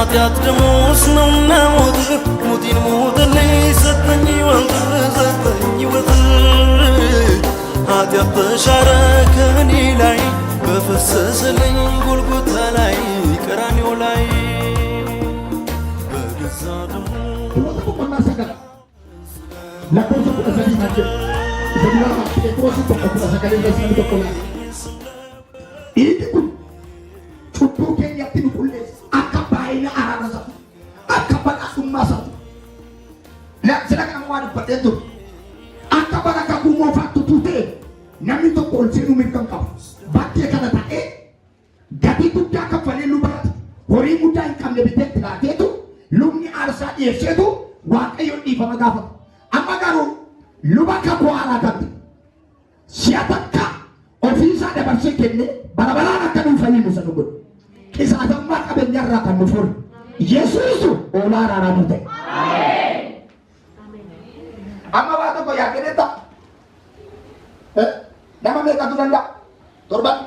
ኃጢአት ደሞዝ ነውና ሞት ሞቴን ሞተልኝ ሰጠኝ ሕይወት ኃጢአት ተሻረ ከእኔ ላይ በፈሰሰልኝ ጎልጎታ ላይ ቀራንዮ ላይ በገዛ ደሙ cubbuu keenyatti nu qulleessa akka baay'ina araarasa akka badhaadhummaa isaati sila kana waan dubbadhee ture akka bara kakuu moofaatti tuutee namni tokko ol seenuu mirkan qabu bakkee kana ta'ee gatii guddaa kaffalee lubaati horii guddaa hin qabne biteetti laateetu lubni aarsaa dhiyeesseetu waaqayyoon dhiifama gaafata amma garuu luba kakuu haaraa qabdi si'a takka ofiisaa dabarsee kenne barabaraan akka nuun fayyinu isa nu godhu kisaatammaa qabeenyarraa kan nu furu Yesuusu oolaa araaraa nu ta'e. Amma waa tokko yaadee nama meeqatu danda'a?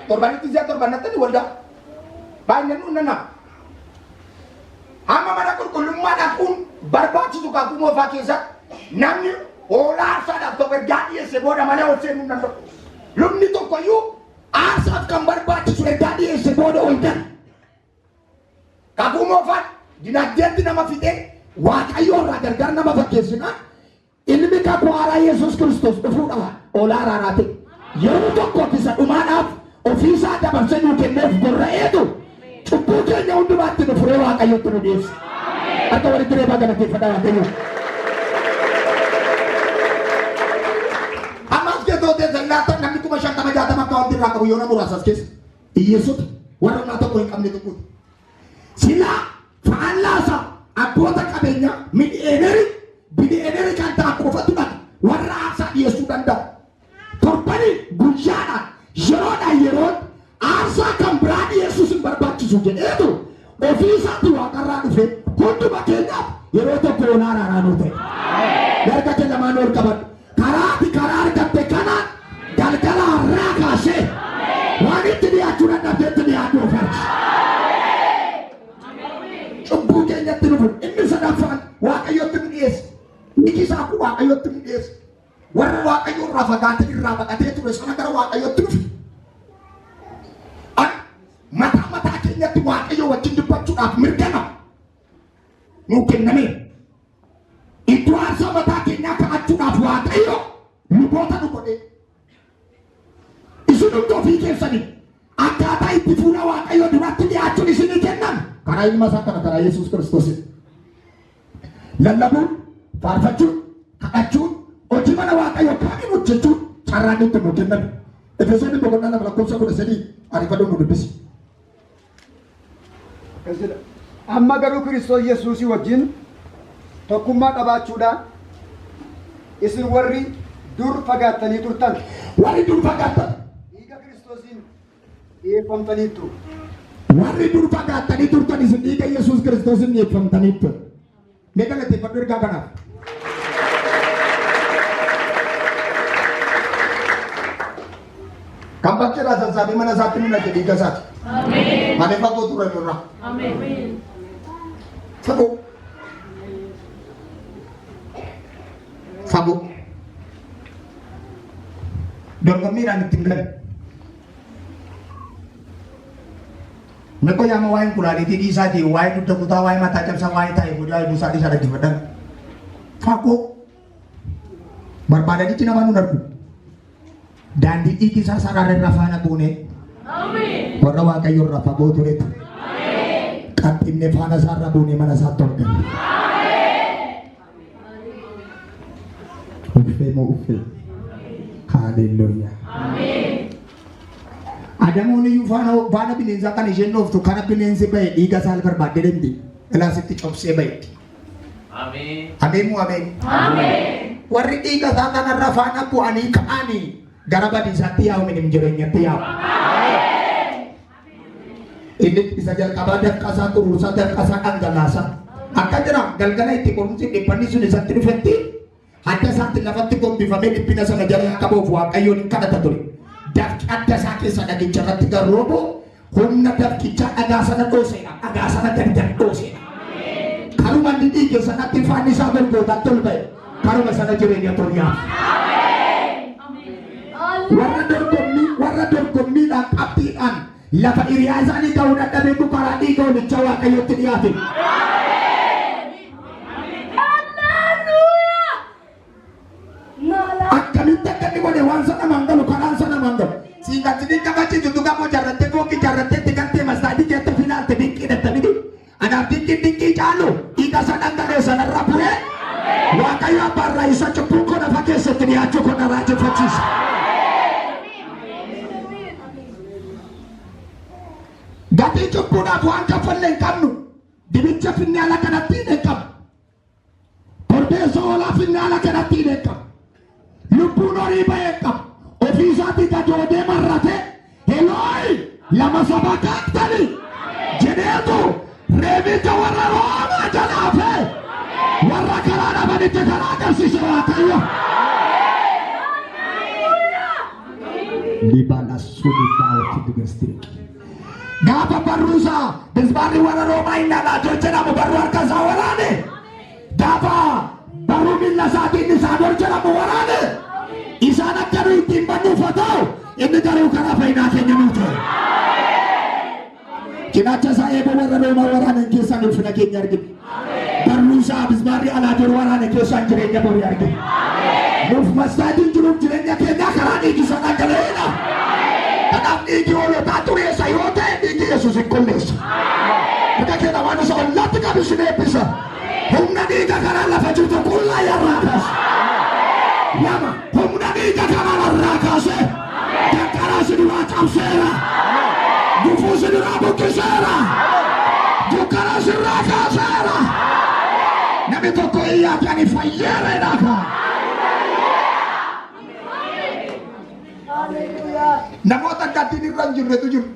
Torbanitti si'a torbannatti ni waldaa baay'inaan nu nana. Amma mana qulqullummaa dhaquun barbaachisu kakuu moofaa keessa namni oolaa aarsaadhaaf tokko ergaa dhiyeesse booda malee ol seenuu hin danda'u. Lubni tokkoyyuu aarsaaf kan barbaachisu ergaa dhiyeesse booda ol gala. Kakuu moofaan dinagdeetti nama fidee waaqayyoo irraa gargar nama fakkeessina ilmi kakuu haaraa Yesuus Kiristoos dhufuudhaaf oolaa araaraa ta'e yeroo tokko isa dhumaadhaaf ofiisaa dabarsee nuu kenneef gorra'eetu cubbuu keenya hundumaatti nu furee waaqayyotti nu dhiyeesse. Akka walitti reebaa galateeffadhaa waaqayyoo. Ammas keessootee zallaatan namni 50-60 akka wanti irraa qabu yoo nama muraasas keessa hiyyeessota warra humnaa tokko hin qabne tokkooti. Sila faallasa abboota qabeenya bili'eenerii kan ta'an qofatudhaan warra aarsaa dhiyeessuu danda'a. Torbanii guyyaadhaan yeroodhaan yeroon aarsaa kan biraa dhiyeessuus hin barbaachisu jedheetu ofii isaatti waaqarraa dhufe hunduma keenyaaf yeroo tokko oolaa araaraa nu ta'e. Darga kee lamaan ol qabadhu. Karaa argatte kanaan galgala har'aa kaasee waan itti dhiyaachuu dadhabdeetti dhiyaatu ofarki. Cubbuu keenyatti dhufu inni sadaffaan waaqayyotti nu dhiyeesse. Ijisaa kun waaqayyotti nu dhiyeesse. Warra waaqayyoo irraa fagaatee irraa baqatee ture sana gara waaqayyotti dhufe. Mataa keenyatti waaqayyoo wajjin dubbachuudhaaf mirgana nuu kenname. Iddoo aarsaa mataa keenyaa kadhachuudhaaf waaqayyoo luboota nu godhee. Isin hundi ofii keessanii akkaataa itti fuula waaqayyoo duratti dhiyaachuun isinii kennan karaa ilma isaa kana karaa Yesuus Kiristoos. Lallabuun, faarfachuun, kadhachuun, hojii mana waaqayyoo kaanii hojjechuun carraan itti nu kennan. Efesoonni boqonnaa 2:13 ariifadhuun nu dubbisi. Amma garuu Kiristoos Yesuusii wajjin tokkummaa qabaachuudhaan isin warri dur fagaattanii turtan Warri dur fagaattan dhiiga Kiristoosiin dhiyeeffamtaniittu. warri dur fagaattanii turtan isin dhiiga Yesuus Kiristoosiin dhiyeeffamtaniittu. Mee galateeffadhu ergaa kanaaf. Kan bakkeedhaa sassaabee mana isaatti nu naqe dhiiga isaati. Ameen. Malee fagoo turan irraa. Ameen. Fagoo. Fagoo. Dorgommiidhaan ittiin galan. Meko yaama waa'een kulaaliitii dhiisaatii waa'ee dugda kutaa waa'ee mataa cabsaa waa'ee taa'ee fuudhaa hedduu isaa dhiisaa dhaggeeffatan. Fagoo. Barbaadanitti nama nu darbu. Daandii dhiigi isaa saraara irraa faana buune. Warra waaqayyo irraa fagoo turetu. Qaxxinne faana isaarra buune mana isaatti ol galu. Uffee moo uffee? Haleluuyaa. Adamoon iyyuu faana bineensaa kan isheen dhooftu kana bineensi bahe dhiiga isaa barbaaddee deemti. Ilaasitti cobsee bahetti. Ameen moo ameen? Warri dhiiga isaa kanarra faana bu'anii ka'anii gara badiisaatti yaa'u minim jireenyatti yaa'u. Inni isa jalqabaa dafqasaa xuruursaa dafqasaa dhangalaasaa akka jira galgala itti qorumsi dhiphanni sun isatti dhufetti adda isaatti lafatti gombifamee dhiphina sana jala qabuuf waaqayyoon hin kadhata ture. Dafqi adda isaa keessa dhagicha irratti garroobu humna dafqichaa dhagaa sana dhooseedha. Dhagaa sana gadi gadi dhooseedha. karuma didige sanatti fanisa golgota tolbe karuma sana jirenya toriya warra dorgommii dhaan qabxiidhaan lafa hiriyaa isaanii ta'uu dadhabee karaa dhiiga olicha waaqayyotti dhiyaate. Akkamitti akka inni godhe waan sana mangalu karaan sana mangalu siingatti dinqa bachi duduga moo jarratte fookii jarratte itti galtee mastaadii keetta finaalte dinqii dhattanii anaaf dinqii caalu dhiiga sana garee sanarra bu'ee waaqayyo abbaarraa isa cubbuu kona fa keessatti dhiyaachuu kona raajeffachiisa. Gatii cubbuudhaaf waan kaffalle hin qabnu dibicha finne ala kanatti hin qabu korbeessa hoolaa finne ala kanatti hin qabu lubbuun horii ba'ee qabu ofiisaatii gajoodee marrate Eloi lama saba kaaktani jedheetu reebicha warra Roomaa jalaafe warra karaa dhabanitti karaa agarsiise waaqayyo. Libana suuditaawatti digastiri. Gaafa barruusaa bisbaarri warra Roomaa hin dhalaatoo jedhamu barruu harka isaa waraane gaafa barruu miilla isaatiin isaa dur jedhamu waraane isaan akka nu ittiin bannuuf haa ta'u inni garuu karaa fayyinaa keenya nuu ta'e. Cinaacha isaa eeboo warra Roomaa waraanan keessaan ulfina keenya argina. Barruusaa bisbaarri alaatiin waraane keessaan jireenya borii argina. Nuuf mastaatiin jiruuf jireenya keenya karaa dhiigisaa dhangaleedha. Kanaaf dhiigi hoolotaa xureessa yoo ta'e dhiigi Yesuus hin qulleessa. Akka keenya waan isa ollatti qabu isin eebbisa. Humna dhiiga karaa lafa jirtu qullaa yarraa kaase. Lama humna dhiiga karaa irraa kaase. Danqaraa siduraa cabseera. Gufuu siduraa buqqiseera. Dukkaraa sirraa kaaseera. Namni tokko iyyaatti ani fayyeereedha kaa. Namoota gaddiin irra hin jirretu jiru.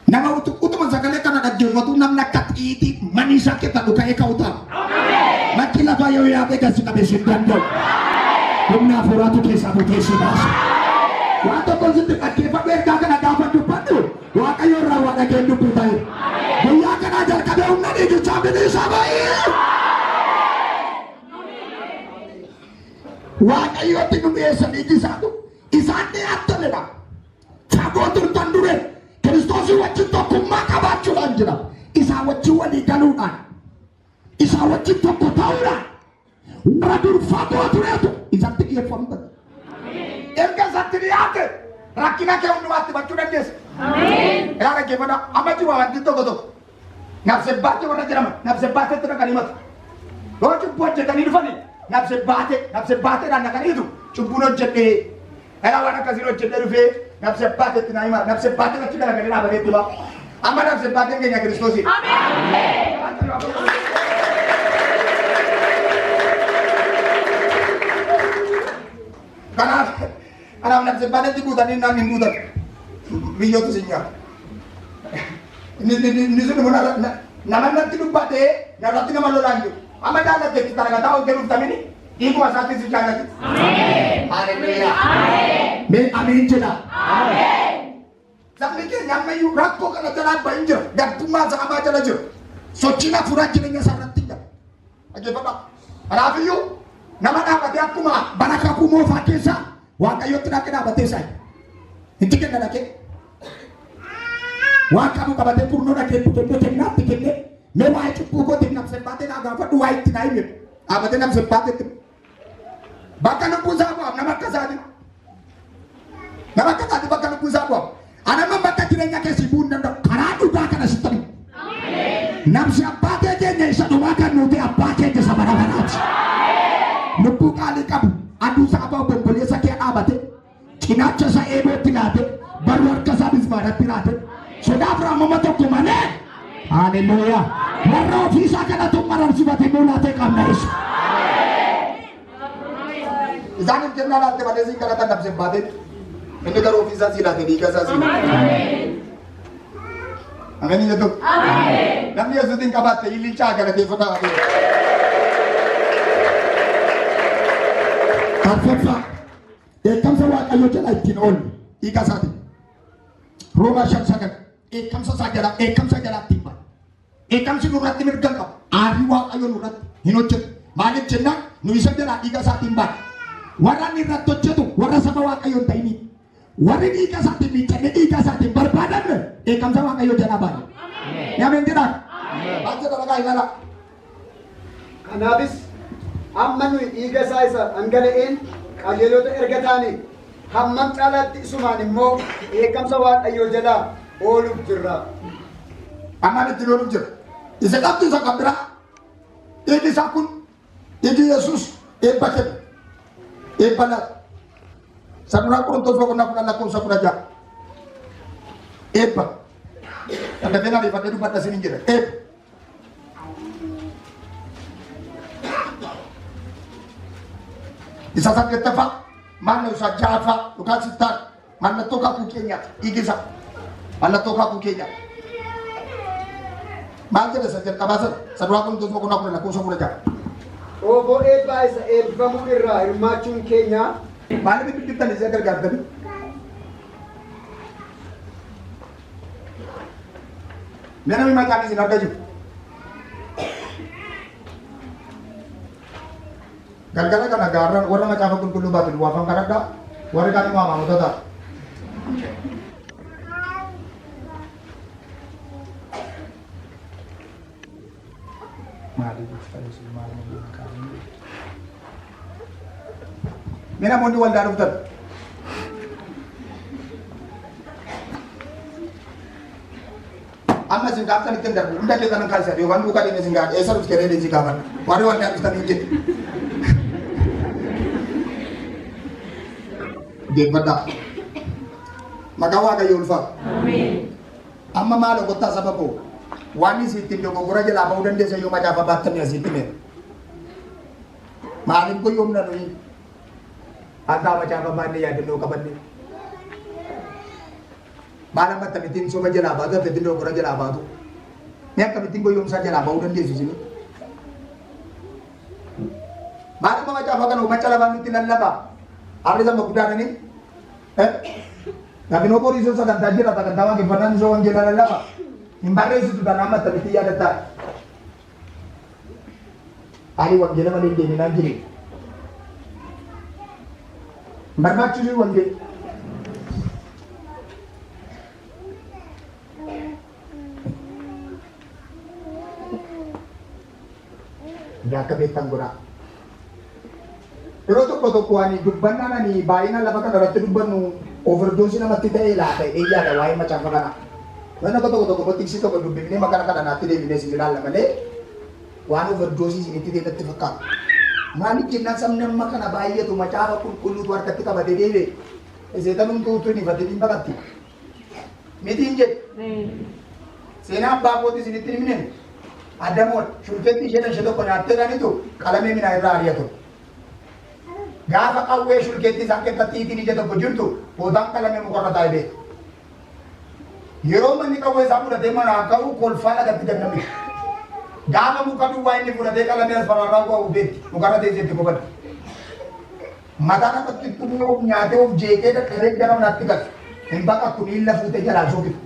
Nama utuma sagalee kana dhaggeeffatu namni akka xiitii maniisaa keessa dhuka'ee ka'u ta'a. Bakki lafaa yoo yaadee gasi qabeessi hin danda'u. Humna hafuuraatu keessaa buteessi baasa. Waan tokko sitti dhaggeeffadhu ergaa kana gaafa dubbadhu waaqayyo irraa waa dhageen dubbii ta'e. Guyyaa kanaa jalqabee humna dhiigichaa bilisaa ba'ee. Waaqayyooti nu dhiyeessan dhiigisaatu isaan dhiyaattanidha. Fagoo turtan dure Kiristoosii wajjin tokkummaa qabaachuudhaan jira. Isaa wajjin walii galuudhaan isaa wajjin tokko ta'uudhaan warra dur fagoo tureetu isatti dhiyeeffamu. Erga isatti dhiyaate rakkina kee hundumaatti bachuu dandeessa. Yaa dhaggeeffadha amma jiru wanti tokko tokko nabsebbaate warra jedhaman nabsebbaatetti dhaqanii matu. Yoo cubbuu hojjetanii dhufanii nabsebbaatedhaan dhaqaniitu cubbuun hojjedhee dhala waan akkasiin hojjedhee dhufee nabsebbaatetti naa hima nabsebbaateen achi galagalee dhaabateetti ba amma nabsebbaateen keenya Kiristoosii. Kanaaf nabsebbaatetti guutanii naan hin guutan biyyoota isin nyaata. Inni sun nama natti dubbatee narratti nama lolaan jiru. Amma jaalatte kita kata orang terus kami ni, ibu asal si jalan. Haleluya. Me amin cina. Tapi kan yang mayu rakko kana jalan banjir, dan cuma sama jalan je. So cina furan cinanya sangat tinggal. Aje papa. Ada you? Nama dia aku mah, baraka aku mau fakisa. Wakayo tidak kena batesa. Itu kan ada ke? Wakamu kabate purno nak ke putus nak tiketnya. Memang cukup kok tim nabsebbaate na gafa dua itu naik. Apa tim nabsebbaate itu? Bahkan aku sahabat nama kasadi. Nama kasadi bahkan aku sahabat. Anak membaca kiranya kesibun dan karena juga kena setemu. Nabsebbaate je nyai satu makan nuti apa je sabara-bara. Nuku kali kabu. Adu sahabat boleh sakit abate. Kinacha sa ebo tinate. Baru kasabis barat tinate. Sudah berapa matok kumane? Haleluya. Warra ofisa kana tumaran sibate mulate kamnes. Zanim kenna latte bade sing kana tandap sebate. Ini karo ofisa silate di kasa sini. Amin ya tuh. Amin. Namni azutin kabate ilicha kana te fota ate. Arfafa. Kamsa wa ayo jala itin on. Ikasati. Roma shamsakan. eekamsa jalatti hin baane. Eekamsi nurratti mirga qaba. Aarri Waaqayyo nurratti hin hojjetu. Maaliif jennaan nu isa jalaa dhiiga isaatiin baane. Warra inni irratti hojjetu warra saba Waaqayyo hin ta'ini. Warri dhiiga isaatiin miiccanne dhiiga isaatiin barbaadanne eekamsa Waaqayyo jalaa baane. Yaameen jedhaan. Baay'ee dalagaa ilaalaa. Kanaafis amma nuyi dhiiga isaa isa dhangala'een qajeelota erga taane hammam caalaatti isumaan immoo eekamsa Waaqayyoo jalaa ooluuf jirra. Ammaan itti ooluuf jira. Isa qabdu isa qabdira. Dhiigni isaa kun dhiigni Yesuus eebba kenna. Eebba laata. Saduraa Qorontos boqonnaa 10:16. Eebba. Kan dafee ariifadhee dubbadha isin hin jedhe. Eebba. Isa saddeettaffaa maalloo isaa ja'affaa yookaan sittaan mallattoo kakuu keenyaati. Dhiigni isaa mallattoo kakuu keenyaati. Maal jedhe isa jalqabaa sana saduraa Qorontos boqonnaa 10:16. Xoofoo eebbaa isa eebbamuu irraa hirmaachuun keenya maaliif dubbiftan isa gargaartanii? Mee namni maqaan isin argaa jiru? Galgala kana gaarran warra macaafa qulqulluu baatu duwwaafan kadhadhaa warri kaan immoo amaanota ta'a. Mee namoonni waldaa dhuftan amma isin gaaftan ittiin darbu hunda keessan kaasan yookaan duukaa deemee isin gaafadha eessa dhufte reedee isin gaafadha warri waldaa dhuftan hin jedhe deebbadhaa maqaa Waaqayyoo ulfaatu. Amma maal ogottaa saba koo waan isin ittiin dogoggora jalaa ba'uu dandeessa yoo macaafa baattanii asitti mee maaliif goyoomna nuyi akka macaafa baannee yaadannoo qabanne maal akkamittiin soba jalaa baatu akkamittiin dogoggora jalaa baatu mee akkamittiin goyoomsaa jalaa ba'uu dandeessu isin maal amma macaafa kana macha labaan nutti lallabaa harri sama guddaadhanii Nafinoo borisoo sagantaa jira sagantaa waaqeffannaan isoo wangeela lallabaa hin barreessitu kan amma akkamitti yaadataa ani wangeela malee deeminaan jire barbaachisu wangeela akka beektan godhaa yeroo tokko ani dubbannaan ani baay'ina lafa kana irratti dubbannu overdosii namatti ta'ee laata eeyyaadha waa'ee macaafa kana wanna tokko botiksii tokko dubbifnee makana kana naatti deebinee isin ilaalla malee waan overdosii isinitti ta'etti fakkaata maaliif jennaan sabni amma kana baay'atu macaafa qulqulluutu harkatti qabatee deebi'e seetanumtu utuu hin ifatiin baqatti mitiin jedhe seenaa abbaa kootii isinitti himne Adamoon shulkeetti ishee tokko nyaattee dhanitu qalamee minaa irraa ari'atu gaafa qawwee shulkeetti isaan keessatti itiin ija tokko jirtu boodaan qalamee mukarra taa'ee beeku yeroo manni qawwee isaa fudhatee manaa ka'u kolfaa lagatti ganname gaafa muka duwwaa inni fudhatee qalamee as fararraa bu'aa beetti mukarra teesseetti qubate mataan akkatti tumee of nyaatee of jeeqee dadhabee gara manaatti galu hin baqattu miilla fuutee jalaa shookitu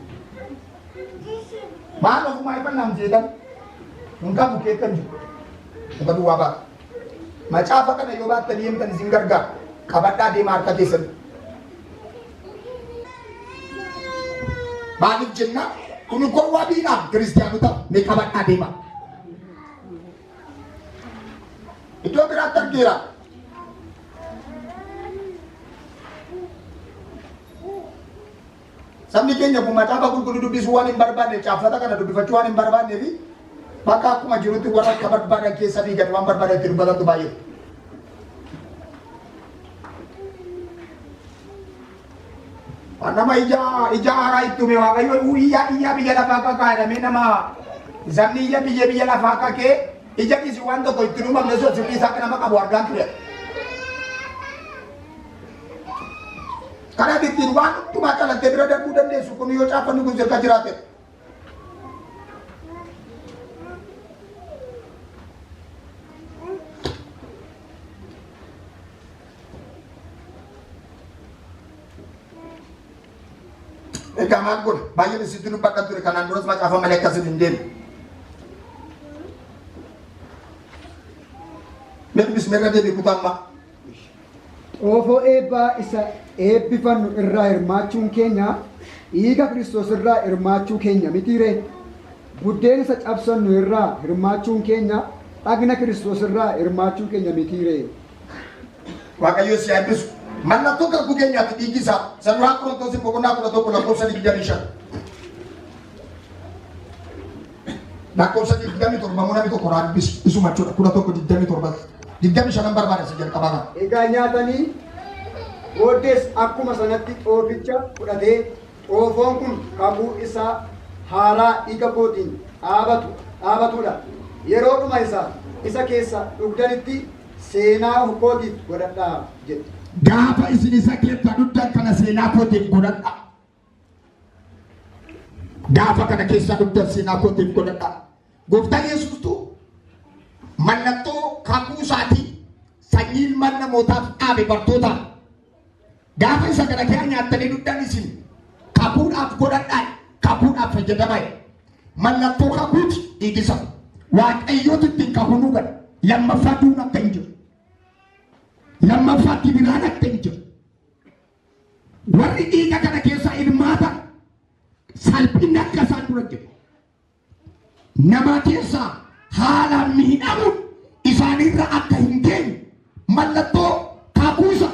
maal ofumaa ifannaan jeetan hin qabu keekkan jiru muka duwwaa baata macaafa kana yoo baattanii himtan isin gargaara qabadhaa deemaa harka keessan maaliif jenna kun gowwaa biidhaan kiristiyaanota mee qabadhaa deemaa iddoo biraatti argeera sabni keenya kun macaafa qulqulluu dubbisuu waan hin barbaanne caafata kana dubbifachuu waan hin barbaanne fi bakka akkuma jirutti warra akka barbaadan keessa fiigan waan barbaadan itti dubbatantu baay'ee nama ija haaraa itti uume Waaqayyo iyyaa biyya lafaa kakaadhamee nama sabni biyya lafaa kakee ija kisi waan tokko itti uumamne sun sirrii isaa nama qabu argaan ture kana ittiin waan hundumaa calattee bira darbuu dandeessu kun yoo caafanni kun sirka jiraate egaa maal godhe baay'een isitti dubbadhan ture kanaan duras macaafa malee akkasin hin deemu. Meeqnis meeqa deebii kutamma. Xoofoo eebbaa isa eebbifannu irraa hirmaachuun keenya dhiiga Kiristoos irraa hirmaachuu keenya mitiiree buddeen isa cabsannu irraa hirmaachuun keenya dhagna Kiristoos irraa hirmaachuu keenya mitiiree. Waaqayyo si eebbisu. Mallattoo kakuu keenyaatti dhiigi isaa saduraa Qorontoos boqonnaa 11 lakkoofsa 25. Lakkoofsa 27 namni tokko raabbisu isuma jechuudha 11:27. 25 barbaada isa jalqabaa kana. Egaa nyaatanii booddees akkuma sanatti xooficha fudhatee xoofoon kun kakuu isaa haaraa dhiiga kootiin dhaabatudha. Yeroodhuma isa keessa dhugdanitti seenaa kootiif godhadhaa jedhe. Gaafa isin isa keessa dhugdan kana seenaa kootiif godhadhaa. Gaafa kana keessa dhugdan seenaa kootiif godhadhaa. Gooftaan Yesuustu mallattoo kakuu isaatii sanyii ilmaan namootaaf dhaabe bartootaaf. Gaafa isa kana keessa nyaattanii dhugdan isin kakuudhaaf godhadhaa. Kakuudhaaf fayyadamaa. Mallattoo kakuuti dhiigisa. Waaqayyootu ittiin kakuu nu godha. Lammaffaa duun akka hin jiru. Lammaffaa kibiraan akka hin jiru. Warri dhiiga kana keessa hirmaatan salphinni akka isaan dura jiru. Nama keessaa haalaan miidhamuun isaanirra akka hin geenye mallattoo kakuusa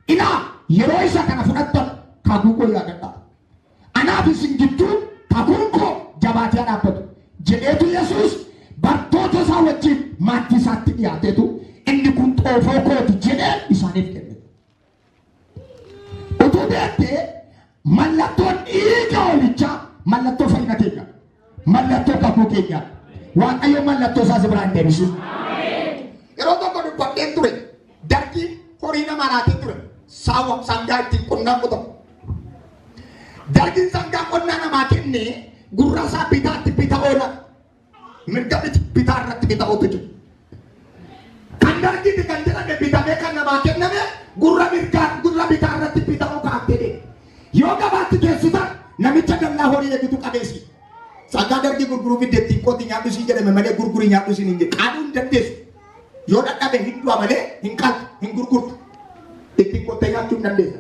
ilaa yeroo isa kana fudhattan kakuu koo yaadadhaa. Anaaf isin gidduun kakuun koo jabaatee dhaabbatu jedheetu Yesuus bartoota isaa wajjin maatii isaatti dhiyaateetu inni kun xoofoo kooti jedhee isaaniif kenne. Utuu beektee mallattoon dhiiga hoolichaa mallattoo fayyina keenya mallattoo kakuu keenya Waaqayyo mallattoo isaa si biraan deebisu. Yeroo tokko dubbadheen ture dargii horii nama laatee ture sangaa ittiin qonnaa qotamu. Dargiin sangaa qonnaa namaa kennee gurra isaa bitaatti bita oola. Mirga bitaa irratti bita ootu jiru. Kan dargiiti kan jedhame bitamee kan namaa kenname gurra bitaa irratti bita oo kaa'attee yoo gabaatti geessitan namicha dallaa horii eegitu qabeessi. Sangaa dargii gurguruu fiddeettiin qooti nyaadhu siin jedhame malee gurgurii nyaadhu siin hin jedhu. Qaaduu hin dandeessu. Yoo dadhabe hin du'a malee hin qaltu hin gurgurtu. Ittiin qottee nyaachuu hin dandeessa.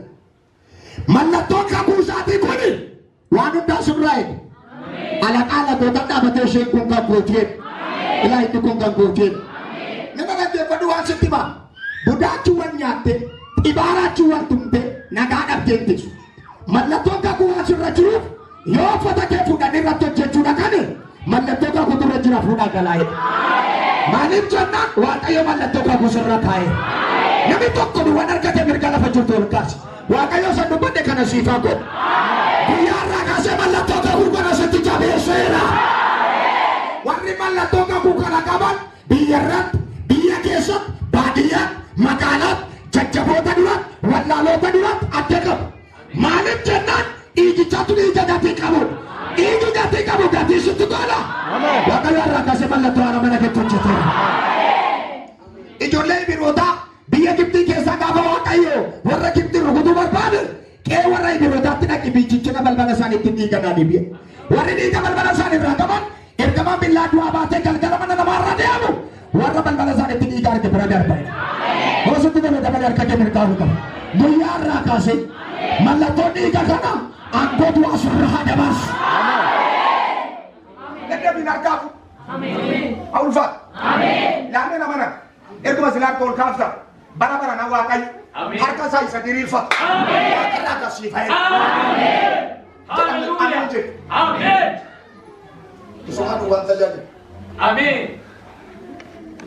Mallattoon kakuu isaatii kuni waan hundaa sirraa eegu. Alaqaa lagoota dhaabatee isheen kun kan gooteen. Ilaa inni kun kan gooteen. Nama dhaggeeffadhu waan sitti himaa. Budaachuuwwan nyaattee dhibaaraachuuwwan tumtee nagaa dhabdee teessu. Mallattoon kakuu waan sirra jiruuf yoo uffata kee fuudhanii irratti hojjechuudha kan mallattoo kakuu dura jira fuudhaa galaa'e. Maaliif jennaan Waaqayyo mallattoo kakuu sirra kaa'e. Namni tokko waan argate mirga lafa jirtu ol kaase. Waaqayyo isa dubbadhe kana siifaa godha. Guyyaa irraa kaasee mallattoo kakuu kana sitti jabeesseera. Warri mallattoo kakuu kana qaban biyya irratti, biyya keessatti, baadiyyaatti, magaalaatti, jajjaboota duratti, wallaalota duratti adda qabu. Maaliif jennaan dhiigichatu dhiiga gatii qabu. Dhiigi gatii qabu gatii sitti godha. Waaqayyo irraa kaasee mallattoo haara mana keetti hojjeteera. Ijoollee Ibrootaa biyya Gibxii keessaa gaafa Waaqayyo warra Gibxii rukutuu barbaade qe'ee warra Ibrootaatti dhaqi biichichina balbala isaaniitti dhiiga deebi'e. Warri dhiiga balbala isaanii irraa qaban ergamaan billaa du'aa baatee galgala mana namaarra deemu warra balbala isaaniitti dhiiga arge bira darba. Hoositti dabalee harka kee mirgaa qaba. Guyyaa irraa kaasee mallattoo dhiiga kana aangoo du'aa sirraa dabarsu. Dadhabbiin harkaafu. Ulfaat. Laannee nama nana. Erguma silaan ol kaafta. Bara na Waaqayyo. Harka isaa isa diriirfatu. Waaqa akkasii fayyada. Amen. Amen. Isumaatu waan tajaajila. Amen.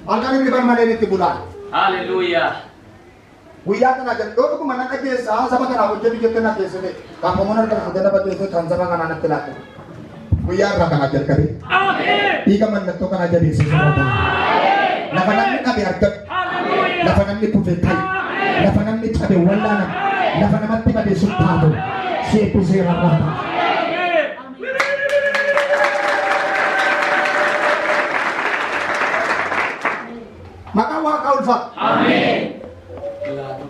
Halkan inni barmaleen itti bulaan. Hallelujah. Guyyaa kana jalqaba dhuguma nan dhageessa saba kana hojjetu jettee na keessate kaafamuun argamu fudhata baddeessee kan saba kanaa natti laate. Guyyaa irraa kana jalqabe. Amen. Dhiiga mallattoo kana jabeessee saba lafa namni qabe argatu. Lafa namni kufe kai. Lafa namni qabe wallaana. Lafa namatti qabe sultaatu. Seetu seera raata. Maqaa Waaqa ulfaatu. Amen.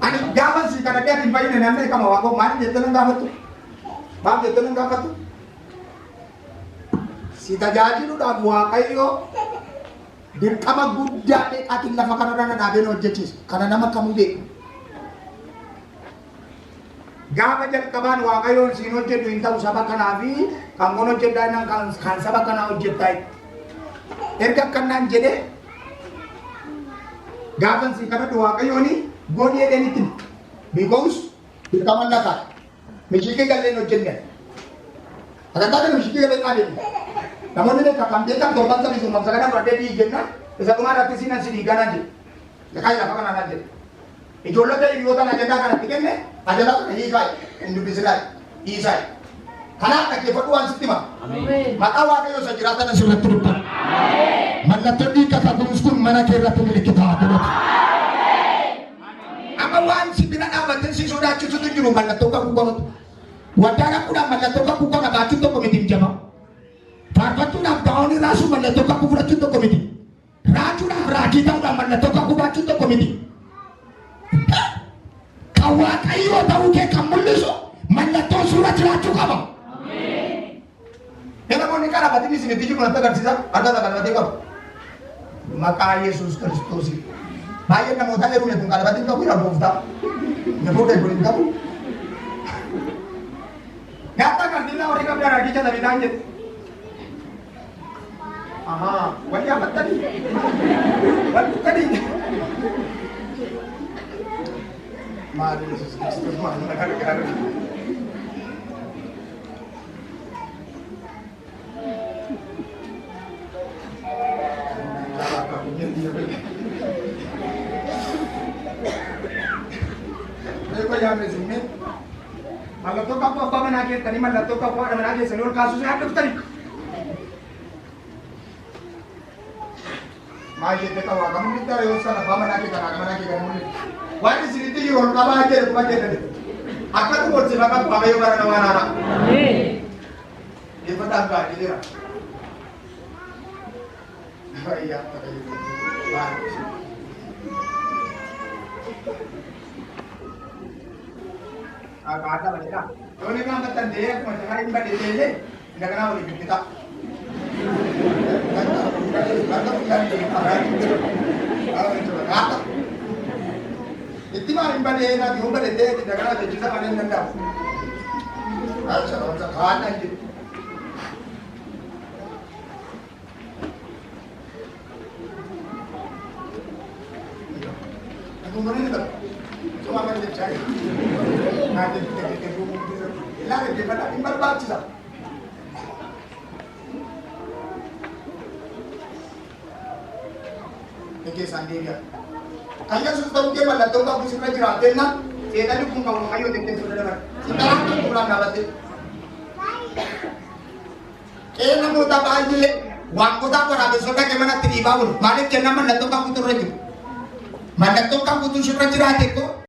Ani gaafa si kana dia timbayin namne kama wako mari jettee nan gaafattu. Maaf jettanii gaafatu. Si tajaajiluudhaaf Waaqayyo dirqama guddaa dheedhaatiin lafa kanarra na dhaabeen hojjechiisa. Kana nama kamuu beeku. Gaafa jalqabaan Waaqayyoon siin hojjedhu hin ta'u saba kanaa fi kan kun hojjedhaa innan kan saba kanaa hojjettaa. Erga akkanaan jedhee gaafan siin kadhadhu Waaqayyooni godhee jedhanitti because dirqama lakaa mishikii galleen hojjenne. Akkantaa kana mishikii galleen dhaabee. Namoonni kan beekan torban sadii sun sagada fudhadhee dhiigenna isa dhumaa irratti siinan si dhiiganaan jedhe. Lekaa lafa kanaan jedhe. Ijoollota hiriyoota ajandaa kanatti kenne ajandaa kana hiikaa hin dubbisisaa hiisaa. Kanaaf dhaggeeffadhu waan sitti hima. Maqaa Waaqayyoo isa jiraatan asirratti dubbata. Mallattoo dhiiga kakuus kun mana kee irratti milikitaa godhatu. Amma waan si bira dhaabbattee si sodaachisutu jiru mallattoo kakuu qabatu. Waddaa dhaquudhaan mallattoo kakuu kana baachuun tokko miti hin jama. Faarfachuudhaaf gaa'oon raasuu mallattoo kakuu fudhachuun tokko miti. Raachuudhaaf raajii ta'uudhaan mallattoo kakuu baachuun tokko miti. Kan Waaqayyoo ta'uu kee kan mul'isu mallattoo suura jiraachuu qaba. Namoonni karaa batiin isinitti jiru natti agarsiisa. Adda qalabatee qabu. Maqaa Yesuus Kiristoos. Baay'een namoota yeroo kun qalabatiin qabu irraa booftaa. Namoota yeroo hin qabu. Nyaata kan dinaa horii qabdaa raajicha tabiidhaan jedhe. Aha, wali amat tadi. Wali tadi. Mari Yesus Kristus mana negara. Mereka yang resume. Mallattoo kakuu abbaa manaa keessanii mallattoo kakuu haadha manaa keessanii ol kaasuu isaa adda Maajete kawa kamu minta yo sana ba mana ke kana mana ke kana mun wani siriti yo ol kaba ke ko ke de akatu bol sila ka ba yo bara wana na amin e pata ka dira ya pata yo ba ada balik dah ini kan betul dia macam hari ini pada dia tidak kenal boleh kita Itu mah imbal dia nak diumbar dia tidak kenal dia juga ada nanda. Asal orang kawan aja. Aku mana ni tak? Cuma macam cari. Nanti kita buku tu. Lagi dia pada imbal baca. Oke sendiri. Kaya sudah mungkin mallattoo ka kung sila jiraten na. Siya tadi kung kayo tingin sudah naman. Sekarang kan kurang dapat. Namun tak aja. Waktu tak pernah besok kan mana tiba pun. Balik ke nama mallattoo ka kung turun. Mallattoo ka kung sudah jiraten ko.